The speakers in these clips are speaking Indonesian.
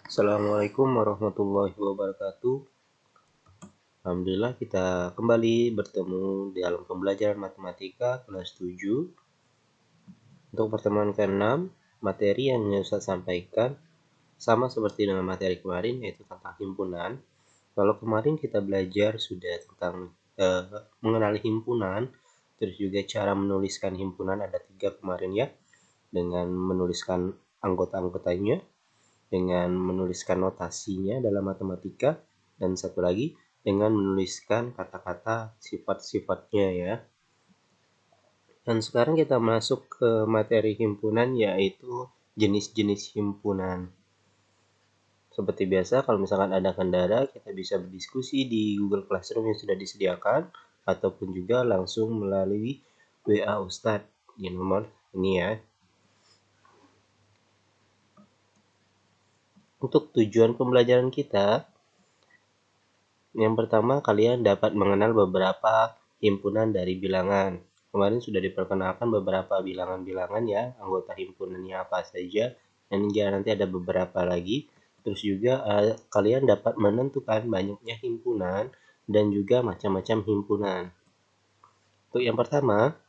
Assalamualaikum warahmatullahi wabarakatuh. Alhamdulillah kita kembali bertemu dalam pembelajaran matematika kelas 7. Untuk pertemuan ke-6, materi yang saya sampaikan sama seperti dengan materi kemarin, yaitu tentang himpunan. Kalau kemarin kita belajar sudah tentang mengenali himpunan, terus juga cara menuliskan himpunan ada 3 kemarin ya, dengan menuliskan anggota-anggotanya, dengan menuliskan notasinya dalam matematika, dan satu lagi dengan menuliskan kata-kata sifat-sifatnya ya. Dan sekarang kita masuk ke materi himpunan, yaitu jenis-jenis himpunan. Seperti biasa, kalau misalkan ada kendala, kita bisa berdiskusi di Google Classroom yang sudah disediakan, ataupun juga langsung melalui WA Ustadz di nomor ini ya. Untuk tujuan pembelajaran kita, yang pertama, kalian dapat mengenal beberapa himpunan dari bilangan. Kemarin sudah diperkenalkan beberapa bilangan-bilangan ya, anggota himpunannya apa saja, dan hingga nanti ada beberapa lagi. Terus juga kalian dapat menentukan banyaknya himpunan dan juga macam-macam himpunan. Untuk yang pertama,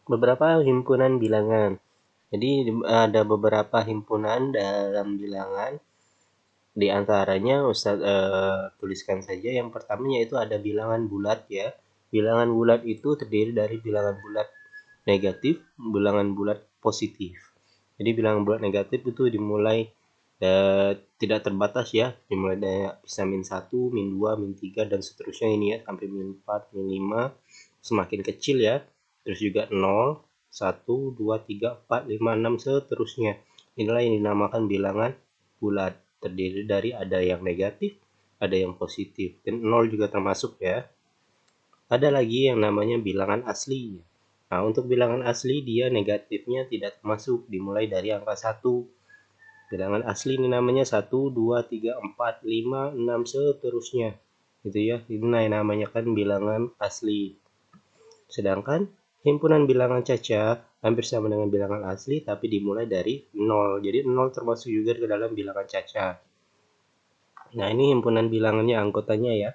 beberapa himpunan bilangan. Jadi ada beberapa himpunan dalam bilangan. Di antaranya Ustadz tuliskan saja. Yang pertamanya itu ada bilangan bulat ya. Bilangan bulat itu terdiri dari bilangan bulat negatif, bilangan bulat positif. Jadi bilangan bulat negatif itu dimulai tidak terbatas ya. Dimulai dari bisa min 1, min 2, min 3 dan seterusnya ini ya, sampai min 4, min 5, semakin kecil ya. Terus juga 0, 1, 2, 3, 4, 5, 6 seterusnya. Inilah yang dinamakan bilangan bulat. Terdiri dari ada yang negatif, ada yang positif, dan 0 juga termasuk ya. Ada lagi yang namanya bilangan asli. Nah, untuk bilangan asli dia negatifnya tidak termasuk, dimulai dari angka 1. Bilangan asli ini namanya 1, 2, 3, 4, 5, 6 seterusnya. Gitu ya. Ini namanya kan bilangan asli. Sedangkan himpunan bilangan caca hampir sama dengan bilangan asli, tapi dimulai dari 0. Jadi 0 termasuk juga ke dalam bilangan caca. Nah, ini himpunan bilangannya, anggotanya ya.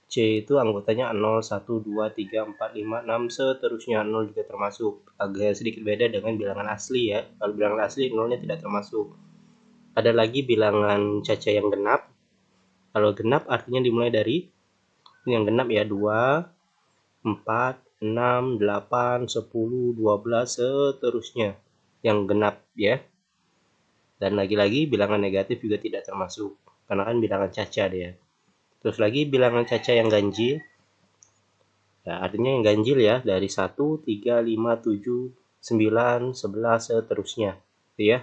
C itu anggotanya 0, 1, 2, 3, 4, 5, 6, seterusnya. 0 juga termasuk. Agak sedikit beda dengan bilangan asli ya. Kalau bilangan asli 0-nya tidak termasuk. Ada lagi bilangan caca yang genap. Kalau genap artinya dimulai dari yang genap ya, 2, 4, 6, 8, 10, 12, seterusnya. Yang genap ya. Dan lagi-lagi bilangan negatif juga tidak termasuk, karena kan bilangan caca dia. Terus lagi bilangan caca yang ganjil. Ya, artinya yang ganjil ya, dari 1, 3, 5, 7, 9, 11, seterusnya. Gitu ya.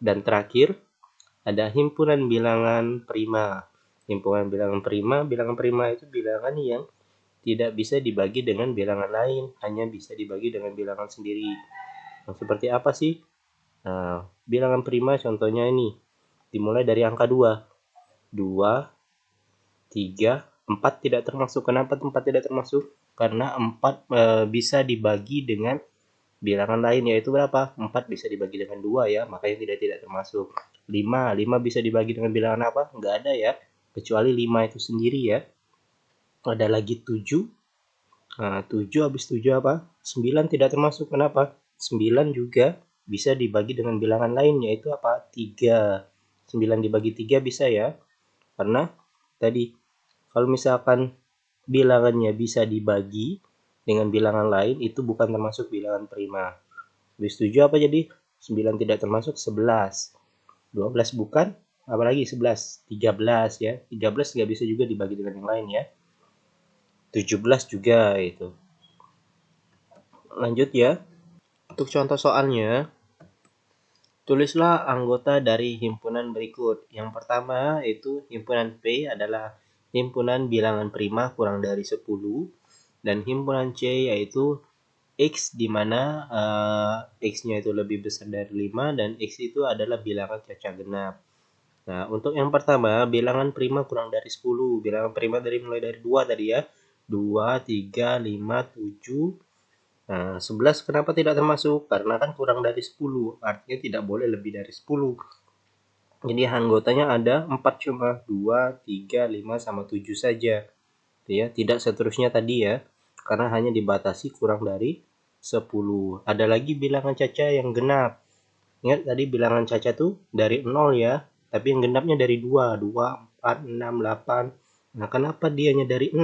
Dan terakhir, ada himpunan bilangan prima. Himpunan bilangan prima itu bilangan yang tidak bisa dibagi dengan bilangan lain, hanya bisa dibagi dengan bilangan sendiri. Nah, seperti apa sih? Nah, bilangan prima contohnya ini, dimulai dari angka 2. 2, 3, 4 tidak termasuk. Kenapa 4 tidak termasuk? Karena 4 bisa dibagi dengan bilangan lain, yaitu berapa? 4 bisa dibagi dengan 2 ya, makanya tidak termasuk. 5 bisa dibagi dengan bilangan apa? Enggak ada ya, kecuali 5 itu sendiri ya. Ada lagi 7. Nah, 7 habis 7 apa? 9 tidak termasuk. Kenapa? 9 juga bisa dibagi dengan bilangan lain, yaitu apa? 3. 9 dibagi 3 bisa ya. Karena tadi kalau misalkan bilangannya bisa dibagi dengan bilangan lain, itu bukan termasuk bilangan prima. Habis 7 apa jadi? 9 tidak termasuk, 11. 12 bukan, apalagi 11. 13 ya. 13 nggak bisa juga dibagi dengan yang lain ya. 17 juga itu. Lanjut ya. Untuk contoh soalnya, tulislah anggota dari himpunan berikut. Yang pertama itu himpunan P adalah himpunan bilangan prima kurang dari 10, dan himpunan C yaitu X di mana X-nya itu lebih besar dari 5 dan X itu adalah bilangan caca genap. Nah, untuk yang pertama, bilangan prima kurang dari 10. Bilangan prima mulai dari 2 tadi ya. 2, 3, 5, 7. Nah, 11 kenapa tidak termasuk? Karena kan kurang dari 10. Artinya tidak boleh lebih dari 10. Jadi anggotanya ada 4, cuma 2, 3, 5, sama 7 saja. Ya, tidak seterusnya tadi ya, karena hanya dibatasi kurang dari 10. Ada lagi bilangan caca yang genap. Ingat tadi bilangan caca tuh dari 0 ya, tapi yang genapnya dari 2, 2, 4, 6, 8. Nah, kenapa dianya dari 6?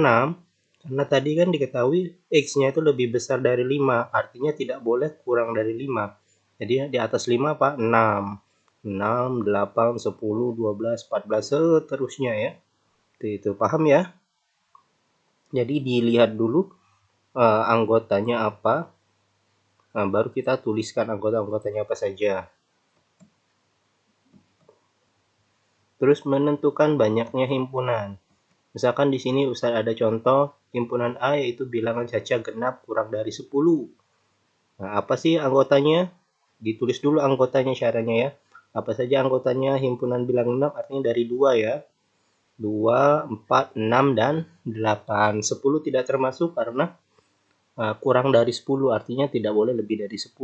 Karena tadi kan diketahui X-nya itu lebih besar dari 5, artinya tidak boleh kurang dari 5. Jadi di atas 5 apa? 6. 6, 8, 10, 12, 14, seterusnya ya. Itu paham ya? Jadi dilihat dulu anggotanya apa. Nah, baru kita tuliskan anggota-anggotanya apa saja. Terus menentukan banyaknya himpunan. Misalkan di sini Ustaz ada contoh himpunan A yaitu bilangan caca genap kurang dari 10. Nah, apa sih anggotanya? Ditulis dulu anggotanya caranya ya. Apa saja anggotanya himpunan bilangan genap? Artinya dari 2 ya. 2, 4, 6, dan 8. 10 tidak termasuk karena kurang dari 10, artinya tidak boleh lebih dari 10.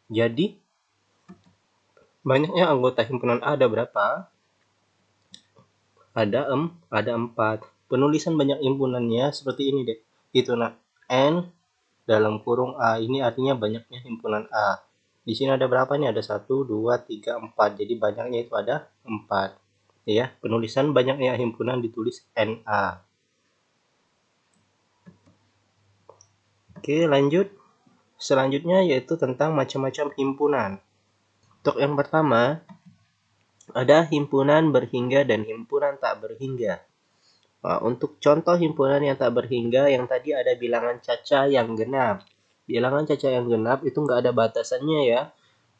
Jadi banyaknya anggota himpunan A ada berapa? Ada 4. Penulisan banyak himpunannya seperti ini deh. Itu nak, N dalam kurung A, ini artinya banyaknya himpunan A. Di sini ada berapa nih? Ada 1, 2, 3, 4. Jadi banyaknya itu ada 4. Ya, penulisan banyaknya himpunan ditulis NA. Oke, lanjut. Selanjutnya yaitu tentang macam-macam himpunan. Untuk yang pertama, ada himpunan berhingga dan himpunan tak berhingga. Nah, untuk contoh himpunan yang tak berhingga, yang tadi ada bilangan caca yang genap. Bilangan caca yang genap itu nggak ada batasannya ya.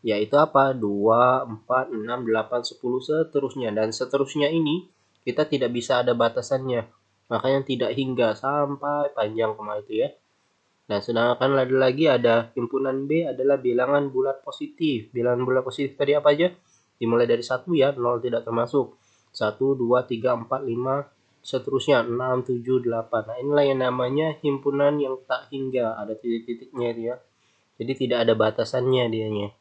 Yaitu apa? 2, 4, 6, 8, 10, seterusnya. Dan seterusnya ini kita tidak bisa ada batasannya. Makanya tidak hingga sampai panjang kemana itu ya. Nah, sedangkan ada lagi ada himpunan B adalah bilangan bulat positif. Bilangan bulat positif tadi apa aja? Dimulai dari 1 ya, 0 tidak termasuk. 1, 2, 3, 4, 5, seterusnya 6, 7, 8. Nah, inilah yang namanya himpunan yang tak hingga, ada titik-titiknya itu ya. Jadi tidak ada batasannya dianya.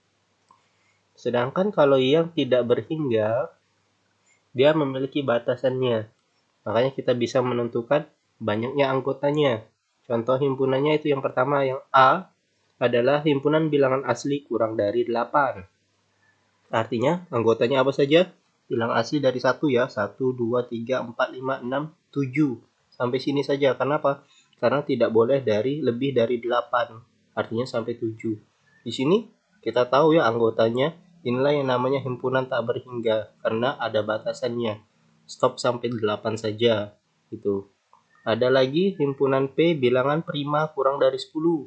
Sedangkan kalau yang tidak berhingga, dia memiliki batasannya. Makanya kita bisa menentukan banyaknya anggotanya. Contoh himpunannya itu yang pertama, yang A adalah himpunan bilangan asli kurang dari 8. Artinya anggotanya apa saja? Bilangan asli dari 1 ya. 1, 2, 3, 4, 5, 6, 7. Sampai sini saja. Kenapa? Karena tidak boleh lebih dari 8. Artinya sampai 7. Di sini kita tahu ya anggotanya. Inilah yang namanya himpunan tak berhingga. Karena ada batasannya. Stop sampai 8 saja. Itu. Ada lagi himpunan P bilangan prima kurang dari 10.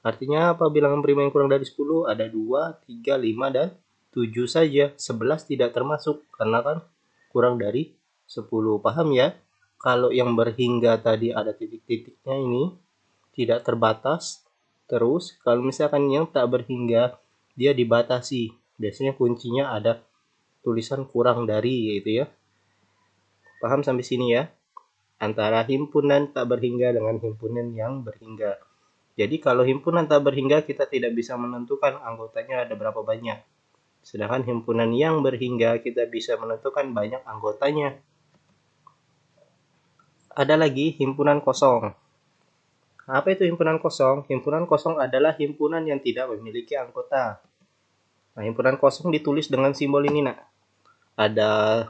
Artinya apa bilangan prima yang kurang dari 10? Ada 2, 3, 5, dan 7 saja. 11 tidak termasuk karena kan kurang dari 10. Paham ya? Kalau yang berhingga tadi ada titik-titiknya ini tidak terbatas. Terus kalau misalkan yang tak berhingga dia dibatasi. Biasanya kuncinya ada tulisan kurang dari yaitu ya. Paham sampai sini ya? Antara himpunan tak berhingga dengan himpunan yang berhingga. Jadi kalau himpunan tak berhingga kita tidak bisa menentukan anggotanya ada berapa banyak. Sedangkan himpunan yang berhingga kita bisa menentukan banyak anggotanya. Ada lagi himpunan kosong. Apa itu himpunan kosong? Himpunan kosong adalah himpunan yang tidak memiliki anggota. Nah, himpunan kosong ditulis dengan simbol ini nak. Ada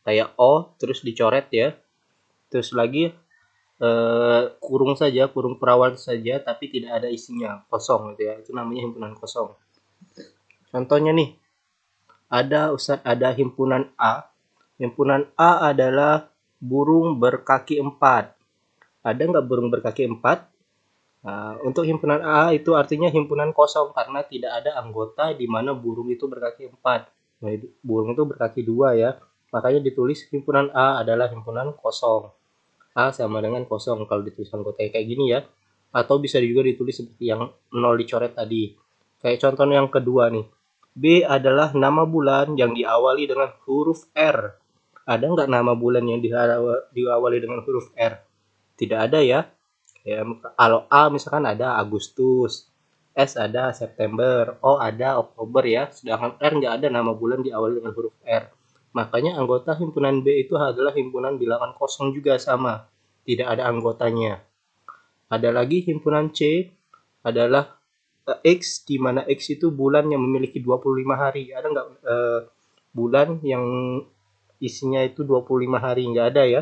kayak O terus dicoret ya. Terus lagi kurung saja, kurung perawan saja, tapi tidak ada isinya, kosong gitu ya. Itu namanya himpunan kosong. Contohnya nih, ada himpunan A. Himpunan A adalah burung berkaki 4. Ada nggak burung berkaki 4? Nah, untuk himpunan A itu artinya himpunan kosong karena tidak ada anggota di mana burung itu berkaki 4. Nah, burung itu berkaki 2 ya. Makanya ditulis himpunan A adalah himpunan kosong. A sama dengan kosong kalau ditulis anggotanya kayak gini ya. Atau bisa juga ditulis seperti yang 0 dicoret tadi. Kayak contoh yang kedua nih. B adalah nama bulan yang diawali dengan huruf R. Ada nggak nama bulan yang diawali dengan huruf R? Tidak ada ya. Ya, kalau A misalkan ada Agustus, S ada September, O ada Oktober ya. Sedangkan R nggak ada nama bulan diawali dengan huruf R. Makanya anggota himpunan B itu adalah himpunan bilangan kosong juga sama, tidak ada anggotanya. Ada lagi himpunan C adalah X, di mana X itu bulan yang memiliki 25 hari. Ada nggak bulan yang isinya itu 25 hari? Nggak ada ya.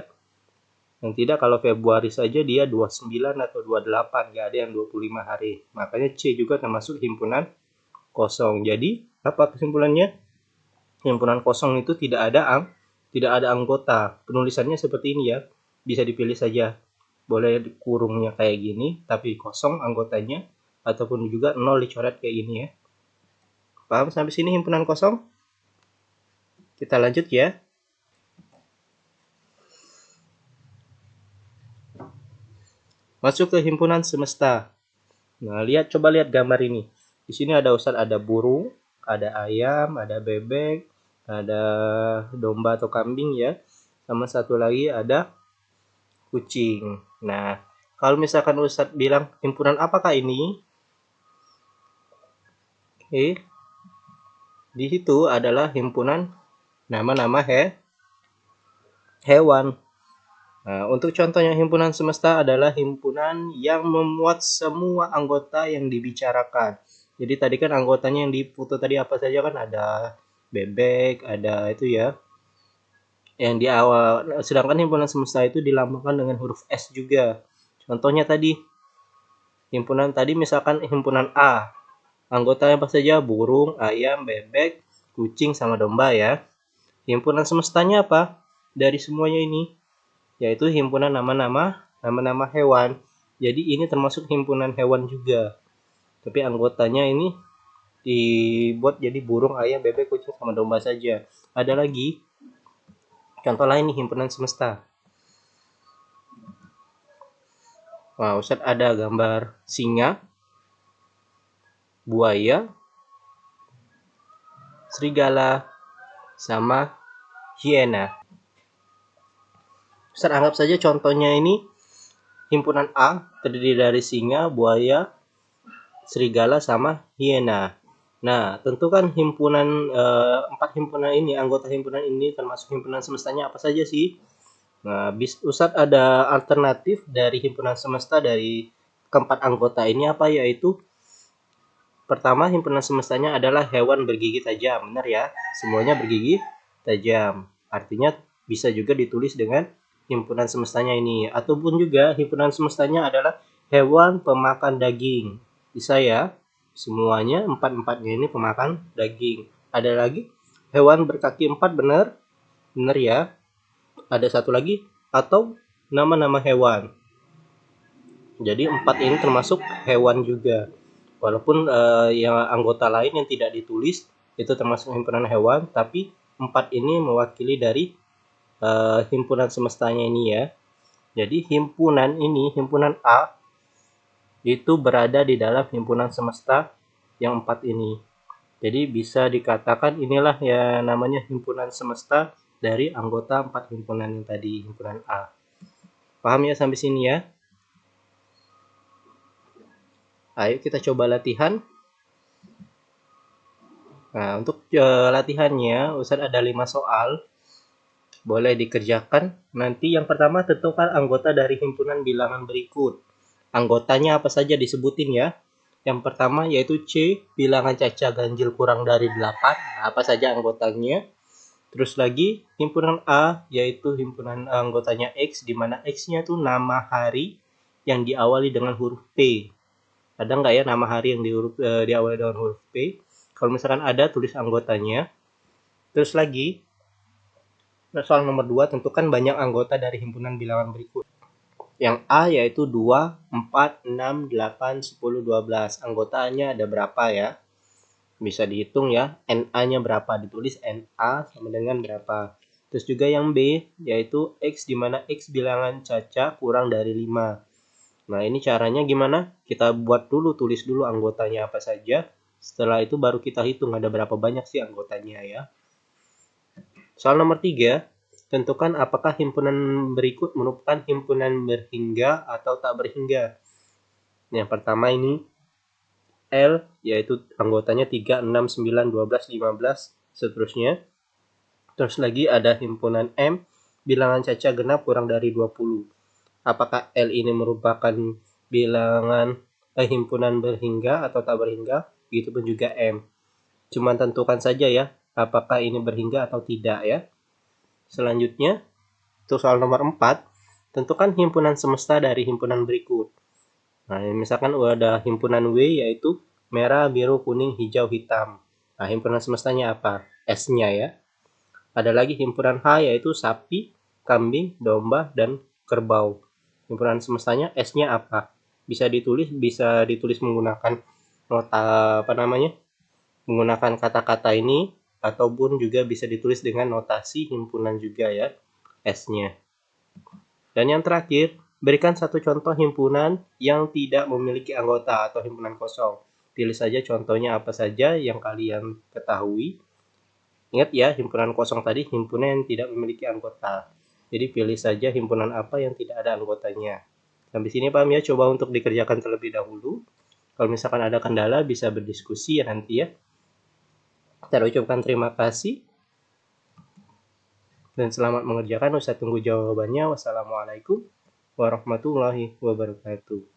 Yang tidak, kalau Februari saja dia 29 atau 28, nggak ada yang 25 hari. Makanya C juga termasuk himpunan kosong. Jadi, apa kesimpulannya? Himpunan kosong itu tidak ada anggota. Penulisannya seperti ini ya. Bisa dipilih saja. Boleh kurungnya kayak gini, tapi kosong anggotanya, ataupun juga nol dicoret kayak gini ya. Paham sampai sini himpunan kosong? Kita lanjut ya. Masuk ke himpunan semesta. Nah, coba lihat gambar ini. Di sini ada Ustadz, ada burung, ada ayam, ada bebek, ada domba atau kambing ya. Sama satu lagi ada kucing. Nah, kalau misalkan Ustadz bilang himpunan apakah ini? Oke. Di situ adalah himpunan nama-nama hewan. Nah, untuk contohnya himpunan semesta adalah himpunan yang memuat semua anggota yang dibicarakan. Jadi tadi kan anggotanya yang di foto tadi apa saja kan, ada bebek, ada itu ya. Yang di awal, sedangkan himpunan semesta itu dilambangkan dengan huruf S juga. Contohnya tadi, himpunan tadi misalkan himpunan A. Anggotanya apa saja? Burung, ayam, bebek, kucing, sama domba ya. Himpunan semestanya apa? Dari semuanya ini, yaitu himpunan nama-nama hewan. Jadi ini termasuk himpunan hewan juga. Tapi anggotanya ini dibuat jadi burung, ayam, bebek, kucing, sama domba saja. Ada lagi contoh lain nih himpunan semesta. Wah, Ustadz ada gambar singa, buaya, serigala, sama hiena. Ustadz anggap saja contohnya ini himpunan A terdiri dari singa, buaya, serigala, sama hiena. Nah, tentu kan empat himpunan ini, anggota himpunan ini termasuk himpunan semestanya apa saja sih? Nah, Ustadz ada alternatif dari himpunan semesta dari keempat anggota ini apa, yaitu pertama, himpunan semestanya adalah hewan bergigi tajam. Benar ya? Semuanya bergigi tajam. Artinya bisa juga ditulis dengan himpunan semestanya ini. Ataupun juga himpunan semestanya adalah hewan pemakan daging. Bisa ya? Semuanya empat-empatnya ini pemakan daging. Ada lagi hewan berkaki empat, benar? Benar ya? Ada satu lagi, atau nama-nama hewan. Jadi empat ini termasuk hewan juga. Walaupun yang anggota lain yang tidak ditulis itu termasuk himpunan hewan, tapi empat ini mewakili dari himpunan semestanya ini ya. Jadi himpunan A itu berada di dalam himpunan semesta yang empat ini. Jadi bisa dikatakan inilah ya namanya himpunan semesta dari anggota empat himpunan yang tadi, himpunan A. Paham ya sampai sini ya? Ayo kita coba latihan. Nah, untuk latihannya, Ustadz ada 5 soal. Boleh dikerjakan. Nanti yang pertama, tentukan anggota dari himpunan bilangan berikut. Anggotanya apa saja disebutin ya. Yang pertama yaitu C, bilangan caca ganjil kurang dari 8. Nah, apa saja anggotanya. Terus lagi, himpunan A, yaitu himpunan anggotanya X, di mana X-nya itu nama hari yang diawali dengan huruf P. Ada nggak ya nama hari yang diawali dengan huruf P? Kalau misalkan ada, tulis anggotanya. Terus lagi, soal nomor 2, tentukan banyak anggota dari himpunan bilangan berikut. Yang A yaitu 2, 4, 6, 8, 10, 12. Anggotanya ada berapa ya? Bisa dihitung ya. NA-nya berapa? Ditulis NA sama dengan berapa. Terus juga yang B yaitu X, di mana X bilangan caca kurang dari 5. Nah, ini caranya gimana? Kita buat dulu, tulis dulu anggotanya apa saja. Setelah itu baru kita hitung ada berapa banyak sih anggotanya ya. Soal nomor 3, tentukan apakah himpunan berikut merupakan himpunan berhingga atau tak berhingga. Yang pertama ini L, yaitu anggotanya 3, 6, 9, 12, 15, seterusnya. Terus lagi ada himpunan M, bilangan caca genap kurang dari 20. Apakah L ini merupakan bilangan himpunan berhingga atau tak berhingga? Begitupun juga M. Cuma tentukan saja ya, apakah ini berhingga atau tidak ya. Selanjutnya, untuk soal nomor 4, tentukan himpunan semesta dari himpunan berikut. Nah, misalkan ada himpunan W yaitu merah, biru, kuning, hijau, hitam. Nah, himpunan semestanya apa? S-nya ya. Ada lagi himpunan H yaitu sapi, kambing, domba, dan kerbau. Himpunan semestanya S-nya apa? Bisa ditulis menggunakan nota apa namanya? Menggunakan kata-kata ini ataupun juga bisa ditulis dengan notasi himpunan juga ya, S-nya. Dan yang terakhir, berikan satu contoh himpunan yang tidak memiliki anggota atau himpunan kosong. Pilih saja contohnya apa saja yang kalian ketahui. Ingat ya, himpunan kosong tadi himpunan yang tidak memiliki anggota. Jadi pilih saja himpunan apa yang tidak ada anggotanya. Sampai sini paham ya, coba untuk dikerjakan terlebih dahulu. Kalau misalkan ada kendala bisa berdiskusi ya nanti ya. Saya ucapkan terima kasih dan selamat mengerjakan. Ustaz tunggu jawabannya. Wassalamualaikum warahmatullahi wabarakatuh.